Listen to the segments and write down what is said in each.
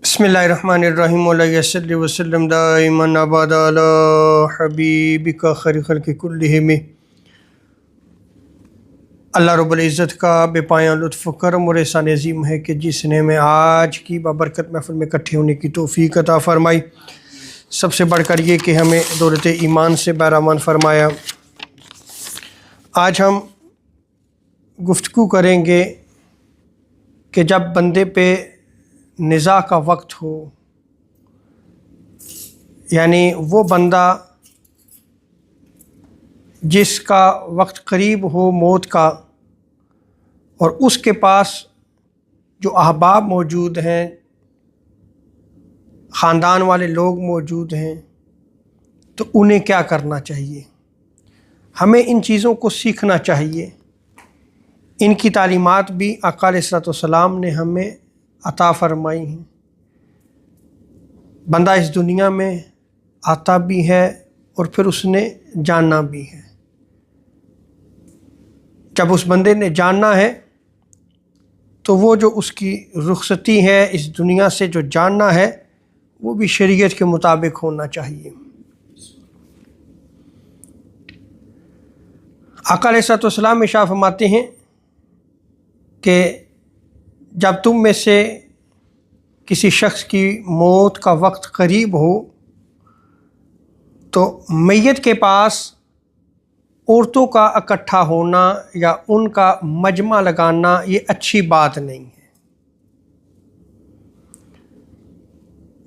بسم اللہ الرحمن الرحیم علیہ صلی وسلم دائما ابدا علی حبیبک خیر خلق کلہم۔ اللہ رب العزت کا بے پایاں لطف و کرم اور احسان عظیم ہے کہ جس نے ہمیں آج کی بابرکت محفل میں اکٹھے ہونے کی توفیق عطا فرمائی، سب سے بڑھ کر یہ کہ ہمیں دولت ایمان سے بہرامند فرمایا۔ آج ہم گفتگو کریں گے کہ جب بندے پہ نزاع کا وقت ہو، یعنی وہ بندہ جس کا وقت قریب ہو موت کا اور اس کے پاس جو احباب موجود ہیں، خاندان والے لوگ موجود ہیں، تو انہیں کیا کرنا چاہیے؟ ہمیں ان چیزوں کو سیکھنا چاہیے۔ ان کی تعلیمات بھی آقا علیہ الصلوۃ والسلام نے ہمیں عطا فرمائی ہیں۔ بندہ اس دنیا میں آتا بھی ہے اور پھر اس نے جاننا بھی ہے۔ جب اس بندے نے جاننا ہے تو وہ جو اس کی رخصتی ہے اس دنیا سے، جو جاننا ہے وہ بھی شریعت کے مطابق ہونا چاہیے۔ آقا علیہ الصلوۃ والسلام ارشاد فرماتے ہیں کہ جب تم میں سے کسی شخص کی موت کا وقت قریب ہو تو میت کے پاس عورتوں کا اکٹھا ہونا یا ان کا مجمع لگانا یہ اچھی بات نہیں ہے۔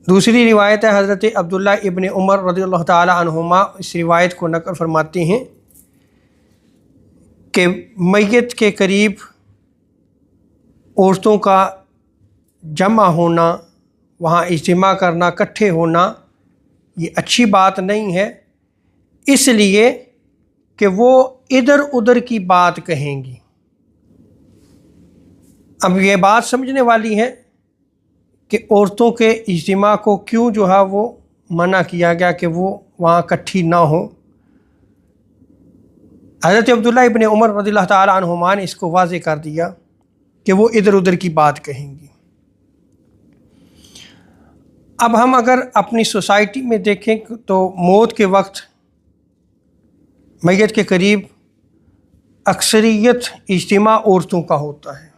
دوسری روایت ہے حضرت عبداللہ ابن عمر رضی اللہ تعالی عنہما اس روایت کو نقل فرماتے ہیں کہ میت کے قریب عورتوں کا جمع ہونا، وہاں اجتماع کرنا، اکٹھے ہونا یہ اچھی بات نہیں ہے، اس لیے کہ وہ ادھر ادھر کی بات کہیں گی۔ اب یہ بات سمجھنے والی ہے کہ عورتوں کے اجتماع کو کیوں جو ہے وہ منع کیا گیا کہ وہ وہاں اکٹھی نہ ہوں۔ حضرت عبداللہ ابن عمر رضی اللہ تعالی عنہما نے اس کو واضح کر دیا کہ وہ ادھر ادھر کی بات کہیں گی۔ اب ہم اگر اپنی سوسائٹی میں دیکھیں تو موت کے وقت میت کے قریب اکثریت اجتماع عورتوں کا ہوتا ہے،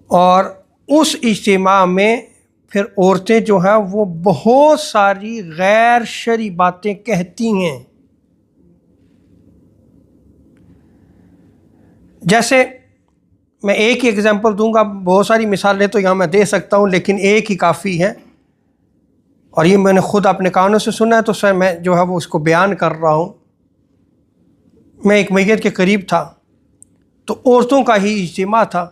اور اس اجتماع میں پھر عورتیں جو ہیں وہ بہت ساری غیر شرعی باتیں کہتی ہیں۔ جیسے میں ایک ہی ایگزامپل دوں گا، بہت ساری مثالیں تو یہاں میں دے سکتا ہوں لیکن ایک ہی کافی ہے، اور یہ میں نے خود اپنے کانوں سے سنا ہے تو سر میں جو ہے وہ اس کو بیان کر رہا ہوں۔ میں ایک میت کے قریب تھا تو عورتوں کا ہی اجتماع تھا،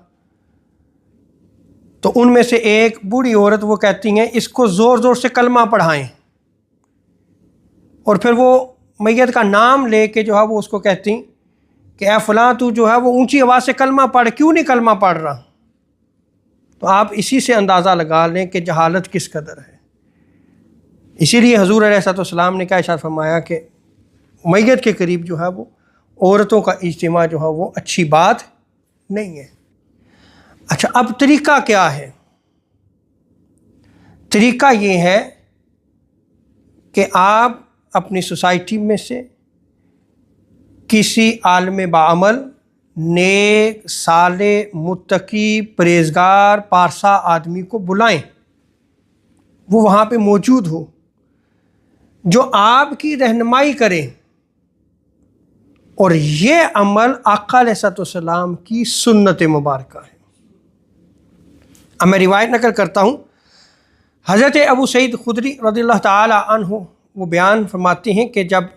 تو ان میں سے ایک بوڑھی عورت وہ کہتی ہیں اس کو زور زور سے کلمہ پڑھائیں، اور پھر وہ میت کا نام لے کے جو ہے وہ اس کو کہتی کہ اے فلاں تو جو ہے وہ اونچی آواز سے کلمہ پڑھ، کیوں نہیں کلمہ پڑھ رہا؟ تو آپ اسی سے اندازہ لگا لیں کہ جہالت کس قدر ہے۔ اسی لیے حضور علیہ الصلوۃ والسلام نے کیا ارشاد فرمایا کہ میت کے قریب جو ہے وہ عورتوں کا اجتماع جو ہے وہ اچھی بات نہیں ہے۔ اچھا، اب طریقہ کیا ہے؟ طریقہ یہ ہے کہ آپ اپنی سوسائٹی میں سے کسی عالم بعمل، نیک، صالح، متقی، پرہیزگار، پارسا آدمی کو بلائیں، وہ وہاں پہ موجود ہو، جو آپ کی رہنمائی کرے، اور یہ عمل آقا علیہ الصلوۃ والسلام کی سنت مبارکہ ہے۔ اب میں روایت نقل کرتا ہوں۔ حضرت ابو سعید خدری رضی اللہ تعالی عنہ وہ بیان فرماتے ہیں کہ جب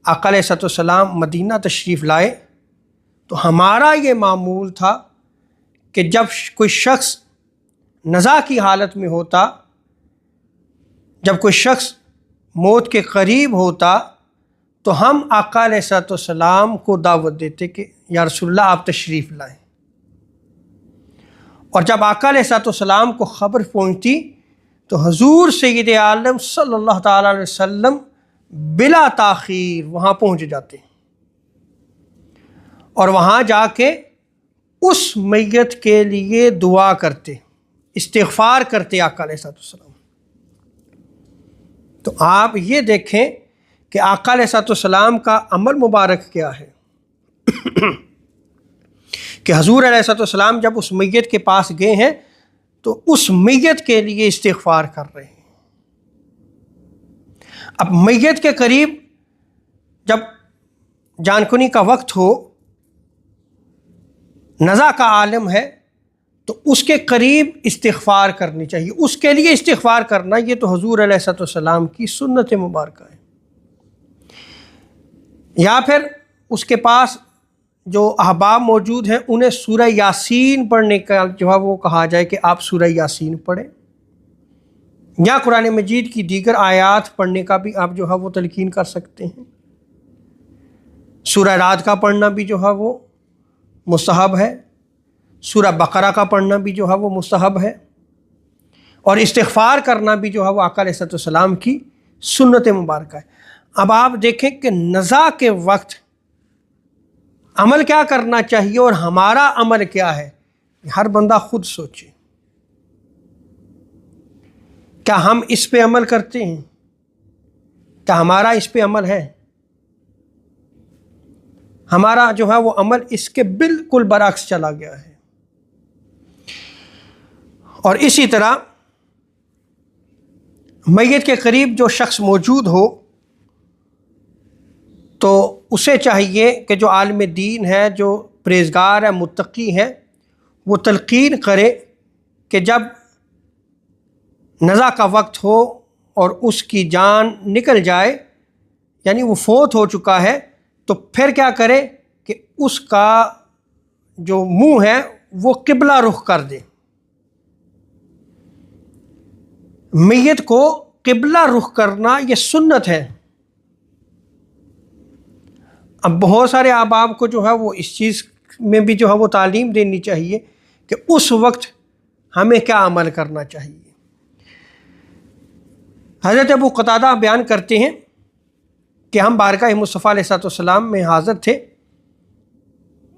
آقا علیہ الصلوۃ والسلام مدینہ تشریف لائے تو ہمارا یہ معمول تھا کہ جب کوئی شخص نزاع کی حالت میں ہوتا، جب کوئی شخص موت کے قریب ہوتا تو ہم آقا علیہ الصلوۃ والسلام کو دعوت دیتے کہ یا رسول اللہ آپ تشریف لائیں، اور جب آقا علیہ الصلوۃ والسلام کو خبر پہنچتی تو حضور سید عالم صلی اللہ تعالیٰ علیہ وسلم بلا تاخیر وہاں پہنچ جاتے، اور وہاں جا کے اس میت کے لیے دعا کرتے، استغفار کرتے آقا علیہ السلام. تو آپ یہ دیکھیں کہ آقا علیہ السلام کا عمل مبارک کیا ہے کہ حضور علیہ السلام جب اس میت کے پاس گئے ہیں تو اس میت کے لیے استغفار کر رہے ہیں. اب میت کے قریب جب جان کنی کا وقت ہو، نزا کا عالم ہے، تو اس کے قریب استغفار کرنی چاہیے، اس کے لیے استغفار کرنا. یہ تو حضور علیہ السلام کی سنت مبارکہ ہے. یا پھر اس کے پاس جو احباب موجود ہیں انہیں سورہ یاسین پڑھنے کا جو ہے وہ کہا جائے کہ آپ سورہ یاسین پڑھیں، یا قرآن مجید کی دیگر آیات پڑھنے کا بھی آپ جو ہے وہ تلقین کر سکتے ہیں. سورہ رعد کا پڑھنا بھی جو ہے وہ مستحب ہے، سورہ بقرہ کا پڑھنا بھی جو ہے وہ مستحب ہے، اور استغفار کرنا بھی جو ہے وہ آقا علیہ السلام کی سنت مبارکہ ہے. اب آپ دیکھیں کہ نزا کے وقت عمل کیا کرنا چاہیے اور ہمارا عمل کیا ہے. ہر بندہ خود سوچے، کیا ہم اس پہ عمل کرتے ہیں؟ کیا ہمارا اس پہ عمل ہے؟ ہمارا جو ہے وہ عمل اس کے بالکل برعکس چلا گیا ہے. اور اسی طرح میت کے قریب جو شخص موجود ہو تو اسے چاہیے کہ جو عالم دین ہے، جو پرہیزگار ہے، متقی ہے، وہ تلقین کرے کہ جب نزا کا وقت ہو اور اس کی جان نکل جائے، یعنی وہ فوت ہو چکا ہے، تو پھر کیا کرے کہ اس کا جو منہ ہے وہ قبلہ رخ کر دے. میت کو قبلہ رخ کرنا یہ سنت ہے. اب بہت سارے احباب کو جو ہے وہ اس چیز میں بھی جو ہے وہ تعلیم دینی چاہیے کہ اس وقت ہمیں کیا عمل کرنا چاہیے. حضرت ابو قتادہ بیان کرتے ہیں کہ ہم بارگاہ مصطفیٰ علیہ السلام میں حاضر تھے،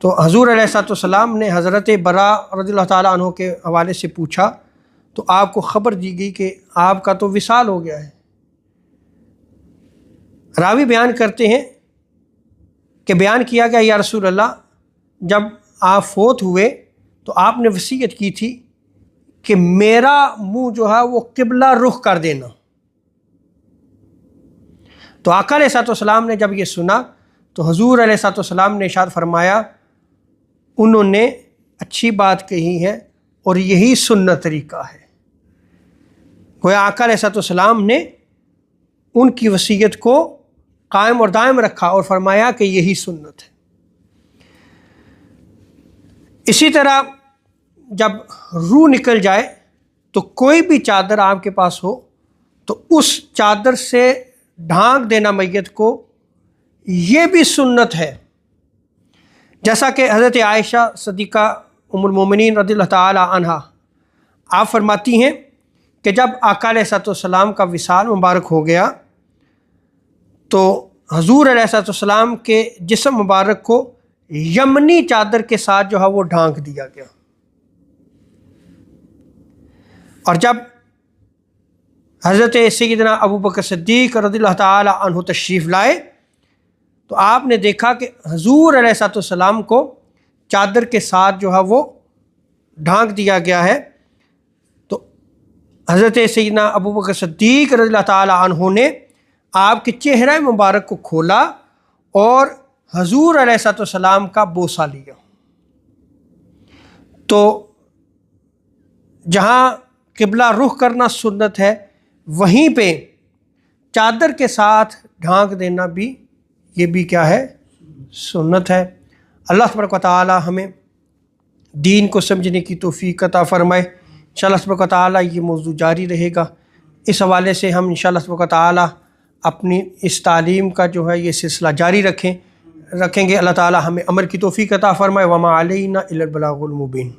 تو حضور علیہ السلام نے حضرت برا رضی اللہ تعالیٰ عنہ کے حوالے سے پوچھا تو آپ کو خبر دی گئی کہ آپ کا تو وصال ہو گیا ہے. راوی بیان کرتے ہیں کہ بیان کیا گیا یا رسول اللہ، جب آپ فوت ہوئے تو آپ نے وصیت کی تھی کہ میرا منہ جو ہے وہ قبلہ رخ کر دینا. تو آقا علیہ السلام نے جب یہ سنا تو حضور علیہ السلام نے ارشاد فرمایا انہوں نے اچھی بات کہی ہے اور یہی سنت طریقہ ہے. گویا آقا علیہ السلام نے ان کی وصیت کو قائم اور دائم رکھا اور فرمایا کہ یہی سنت ہے. اسی طرح جب روح نکل جائے تو کوئی بھی چادر آپ کے پاس ہو تو اس چادر سے ڈھانک دینا میت کو، یہ بھی سنت ہے. جیسا کہ حضرت عائشہ صدیقہ ام المومنین رضی اللہ تعالی عنہا آپ فرماتی ہیں کہ جب آقا علیہ السلام کا وصال مبارک ہو گیا تو حضور علیہ السلام کے جسم مبارک کو یمنی چادر کے ساتھ جو ہے وہ ڈھانک دیا گیا. اور جب حضرت سیدنا ابو بکر صدیق رضی اللہ تعالی عنہ تشریف لائے تو آپ نے دیکھا کہ حضور علیہ السلام کو چادر کے ساتھ جو ہے وہ ڈھانک دیا گیا ہے. تو حضرت سیدنا ابو بکر صدیق رضی اللہ تعالی عنہ نے آپ کے چہرہ مبارک کو کھولا اور حضور علیہ السلام کا بوسہ لیا. تو جہاں قبلہ رخ کرنا سنت ہے، وہیں پہ چادر کے ساتھ ڈھانک دینا بھی یہ بھی کیا ہے؟ سنت ہے. اللہ تبارک و تعالی ہمیں دین کو سمجھنے کی توفیق عطا فرمائے. انشاءاللہ تبارک و تعالی یہ موضوع جاری رہے گا. اس حوالے سے ہم انشاءاللہ تبارک و تعالی اپنی اس تعلیم کا جو ہے یہ سلسلہ جاری رکھیں گے. اللہ تعالی ہمیں عمل کی توفیق عطا فرمائے. وما علینا الا البلاغ المبین.